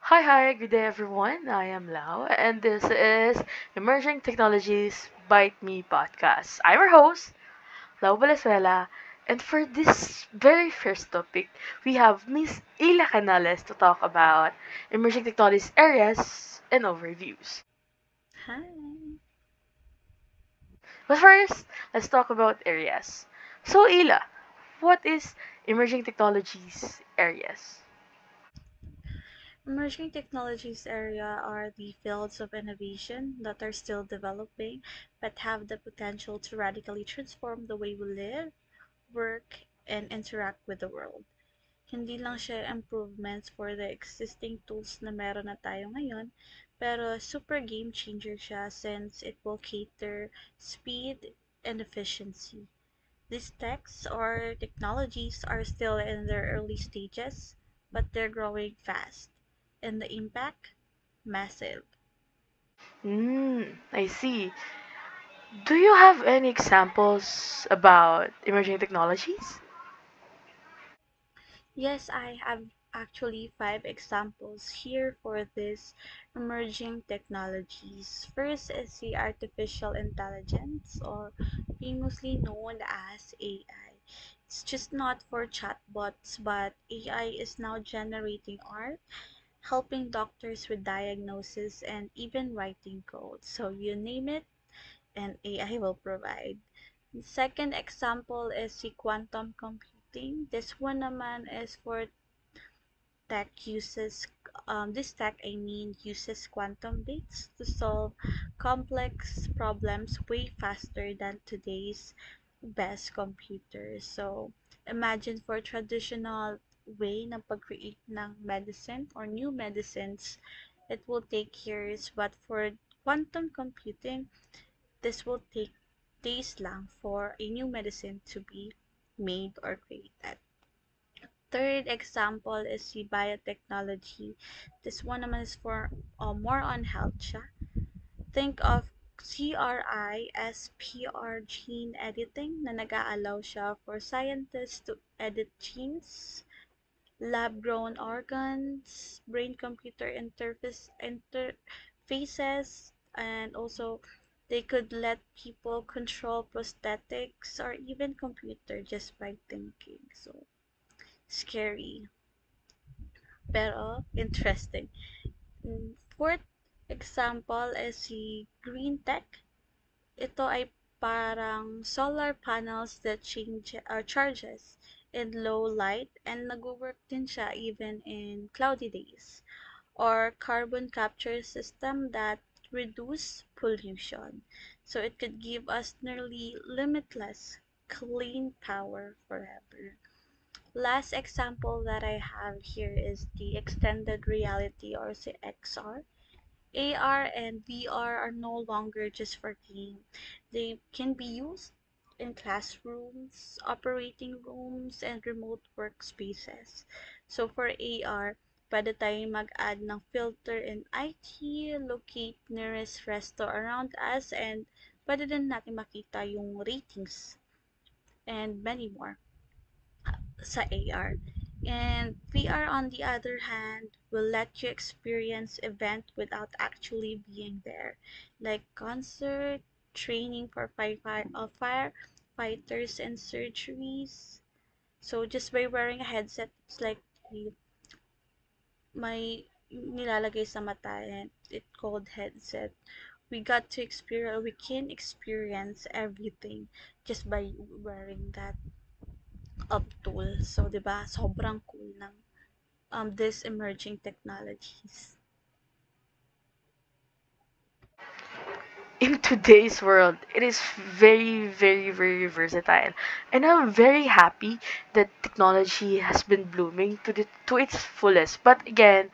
Hi, good day everyone. I am Lau, and this is Emerging Technologies Bite Me podcast. I'm your host, Lau Valenzuela, and for this very first topic, we have Miss Ila Canales to talk about emerging technologies areas and overviews. Hi. But first, let's talk about areas. So, Ila, what is emerging technologies areas? Emerging technologies area are the fields of innovation that are still developing but have the potential to radically transform the way we live, work, and interact with the world. Hindi lang siya improvements for the existing tools na meron na tayo ngayon, pero super game changer siya since it will cater speed and efficiency. These techs or technologies are still in their early stages, but they're growing fast, and the impact massive. I see. Do you have any examples about emerging technologies? Yes, I have actually five examples here for this emerging technologies. First is the artificial intelligence, or famously known as AI. It's just not for chatbots, but AI is now generating art, helping doctors with diagnosis and even writing code. So you name it, and AI will provide. The second example is the quantum computing. This one naman is for tech uses this tech I mean uses quantum bits to solve complex problems way faster than today's best computers. So imagine for traditional way ng pag-create ng medicine or new medicines, it will take years, but for quantum computing, this will take days lang for a new medicine to be made or created. Third example is the biotechnology. This one naman is for more on health siya. Think of CRISPR gene editing na nag-aalaw siya for scientists to edit genes, lab-grown organs, brain-computer interfaces, and also they could let people control prosthetics or even computer just by thinking. So scary, pero interesting. Fourth example is si green tech. Ito ay parang solar panels that change or charges in low light and nagwo-work din siya even in cloudy days. Or carbon capture system that reduce pollution. So it could give us nearly limitless clean power forever. Last example that I have here is the extended reality or say XR. AR and VR are no longer just for game. They can be used in classrooms, operating rooms, and remote workspaces. So for AR, pwede tayong mag-add ng filter in IT, locate nearest resto around us, and pwede din natin makita yung ratings and many more sa AR. And VR, on the other hand, will let you experience event without actually being there, like concert, training for firefighters and surgeries. So just by wearing a headset, it's like may nilalagay sa mata and it called headset. We can experience everything just by wearing that tool. So, 'di ba, sobrang cool ng this emerging technologies. In today's world, it is very versatile. And I'm very happy that technology has been blooming to its fullest. But again,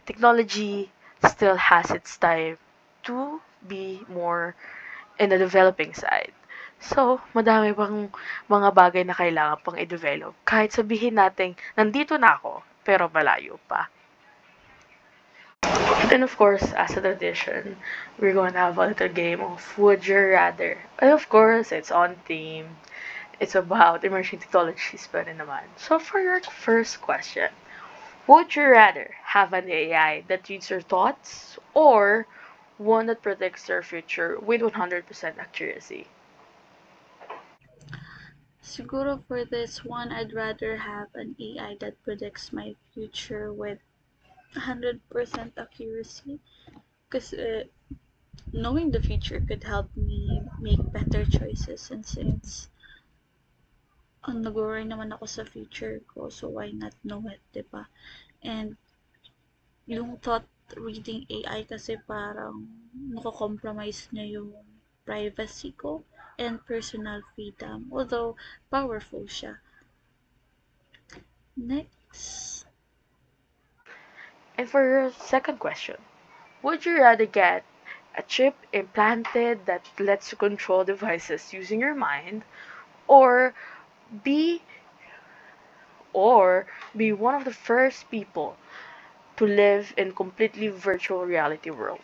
technology still has its time to be more in the developing side. So, madami pang mga bagay na kailangan pang i-develop. Kahit sabihin natin, nandito na ako, pero malayo pa. And of course, as a tradition, we're going to have a little game of Would You Rather. And of course, it's on theme. It's about emerging technologies pa rin naman. So for your first question, Would you rather have an AI that reads your thoughts or one that predicts your future with 100% accuracy? Siguro for this one, I'd rather have an AI that predicts my future with 100% accuracy because knowing the future could help me make better choices, and since nag-worry naman ako sa future ko, so why not know it, 'di ba? And yung thought reading AI kasi parang nako-compromise niya yung privacy ko and personal freedom, although powerful siya. Next. And for your second question, would you rather get a chip implanted that lets you control devices using your mind or be be one of the first people to live in completely virtual reality world?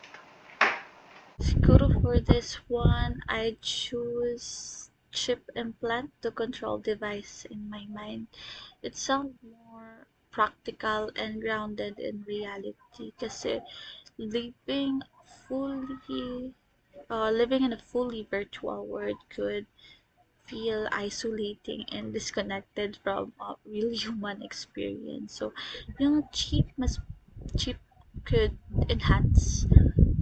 Siguro for this one, I choose chip implant to control device in my mind. It sounds more practical and grounded in reality kasi living fully living in a fully virtual world could feel isolating and disconnected from a real human experience. So, yung chip could enhance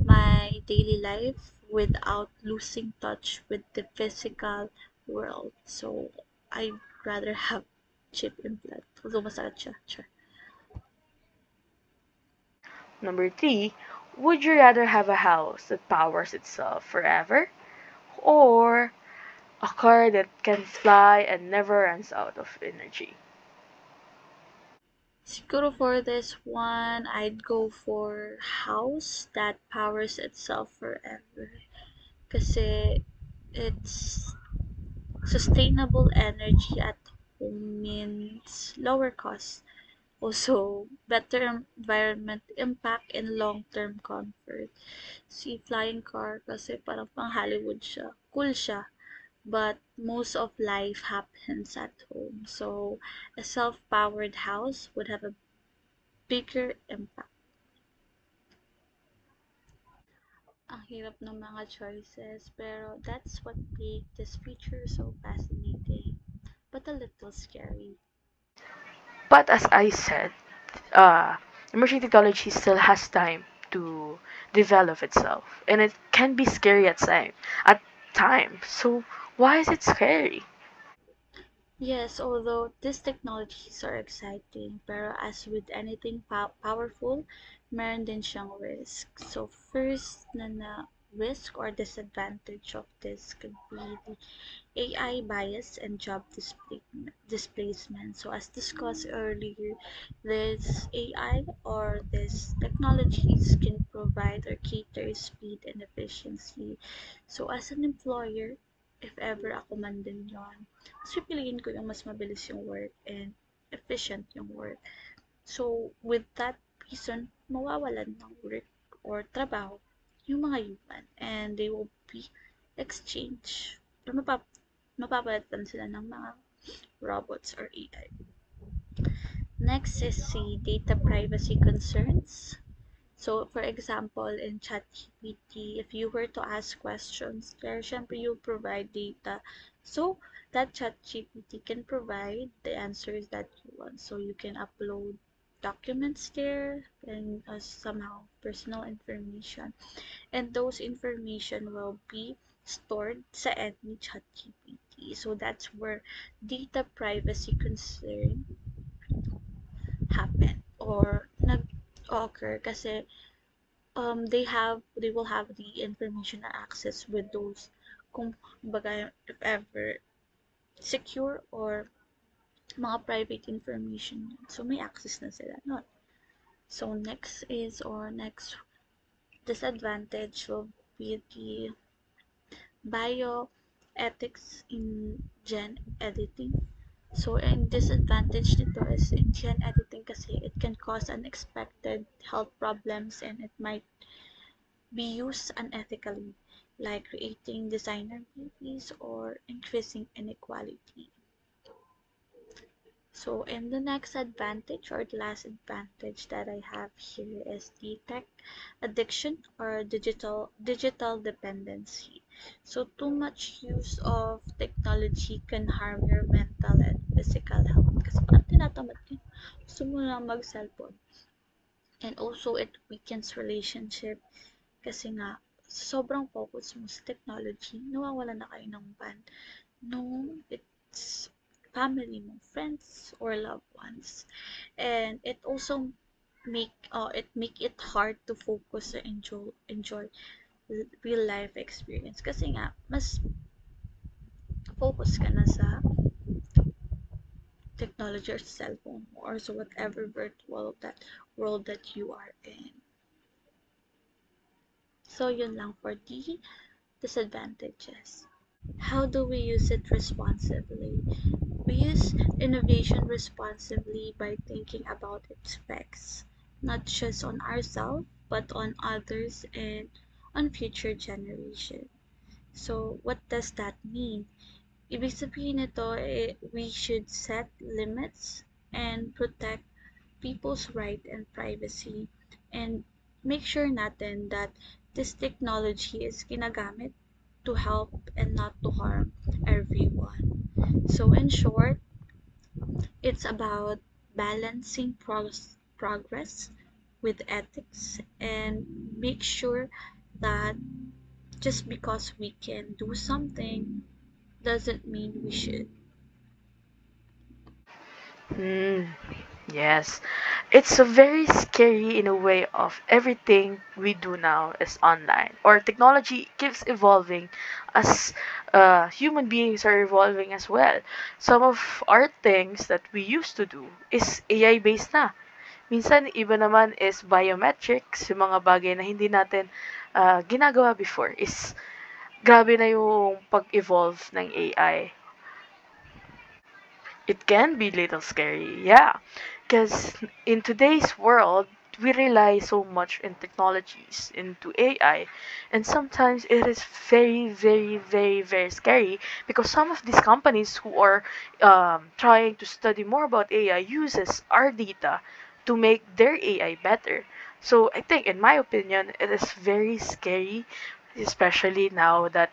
my daily life without losing touch with the physical world. So, I'd rather have chip implant. Although masakit siya. Sure. Number three, would you rather have a house that powers itself forever or a car that can fly and never runs out of energy? Siguro for this one, I'd go for house that powers itself forever. Kasi it's sustainable energy at home means lower cost. Also, better environment impact and long-term comfort. Si flying car kasi parang pang Hollywood siya. Cool siya. But most of life happens at home. So, a self-powered house would have a bigger impact. Ang hirap ng mga choices, pero that's what make this feature so fascinating, but a little scary. But as I said, uh, emerging technology still has time to develop itself, and it can be scary at times. So why is it scary? Yes, although these technologies are exciting, pero as with anything powerful, meron din siyang risk. So first na risk or disadvantage of this could be the AI bias and job displacement. So as discussed earlier, this AI or this technologies can provide or cater speed and efficiency. So as an employer, if ever ako man din yon, mas pipiliin ko yung mas mabilis yung work and efficient yung work. So with that reason, mawawalan ng work or trabaho yung mga human and they will be exchange or mapapalitan sila ng mga robots or AI. Next is the data privacy concerns. So, for example, in ChatGPT, if you were to ask questions there, syempre you provide data. So, that ChatGPT can provide the answers that you want. So, you can upload documents there and somehow personal information. And those information will be stored sa any ChatGPT. So, that's where data privacy concern happen or nag-occur kasi they will have the information and access with those kung baga if ever secure or mga private information. So may access na sila nun. So next disadvantage will be the bioethics in gen editing. So, ang disadvantage nito is in gen editing kasi it can cause unexpected health problems and it might be used unethically, like creating designer babies or increasing inequality. So, and the next advantage or the last advantage that I have here is the tech addiction or digital dependency. So, too much use of technology can harm your mental and physical health. Kasi parang tinatamad ka, gusto mo lang mag-cellphone. And also, it weakens relationship kasi nga, sobrang focus mo sa technology, nawawala na kayo ng bond. No, it's family mo, friends, or loved ones. And it also make it hard to focus or enjoy real life experience kasi nga mas focus ka na sa technology or cellphone or so whatever virtual that world that you are in. So yun lang for the disadvantages. How do we use it responsibly? We use innovation responsibly by thinking about its effects, not just on ourselves, but on others and on future generations. So, what does that mean? Ibig sabihin nito, we should set limits and protect people's right and privacy and make sure natin that this technology is ginagamit to help and not to harm everyone. So in short, it's about balancing progress with ethics and make sure that just because we can do something doesn't mean we should. Hmm. Yes. It's a very scary in a way of everything we do now is online. Or technology keeps evolving as human beings are evolving as well. Some of our things that we used to do is AI based na. Minsan iba naman is biometrics, yung mga bagay na hindi natin ginagawa before is grabe na yung pag-evolve ng AI. It can be little scary, yeah. Because in today's world, we rely so much in technologies, into AI, and sometimes it is very, very, very, very scary because some of these companies who are trying to study more about AI uses our data to make their AI better. So I think, in my opinion, it is very scary, especially now that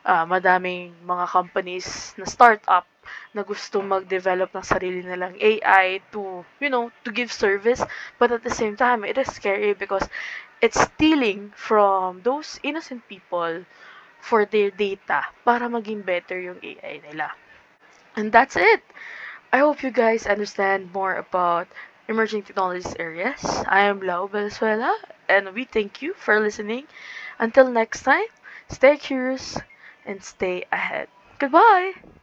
madaming mga companies na startup na gusto mag-develop ng sarili nilang AI to, to give service. But at the same time, it is scary because it's stealing from those innocent people for their data para maging better yung AI nila. And that's it. I hope you guys understand more about emerging technologies areas. I am Lau Venezuela, and we thank you for listening. Until next time, stay curious and stay ahead. Goodbye!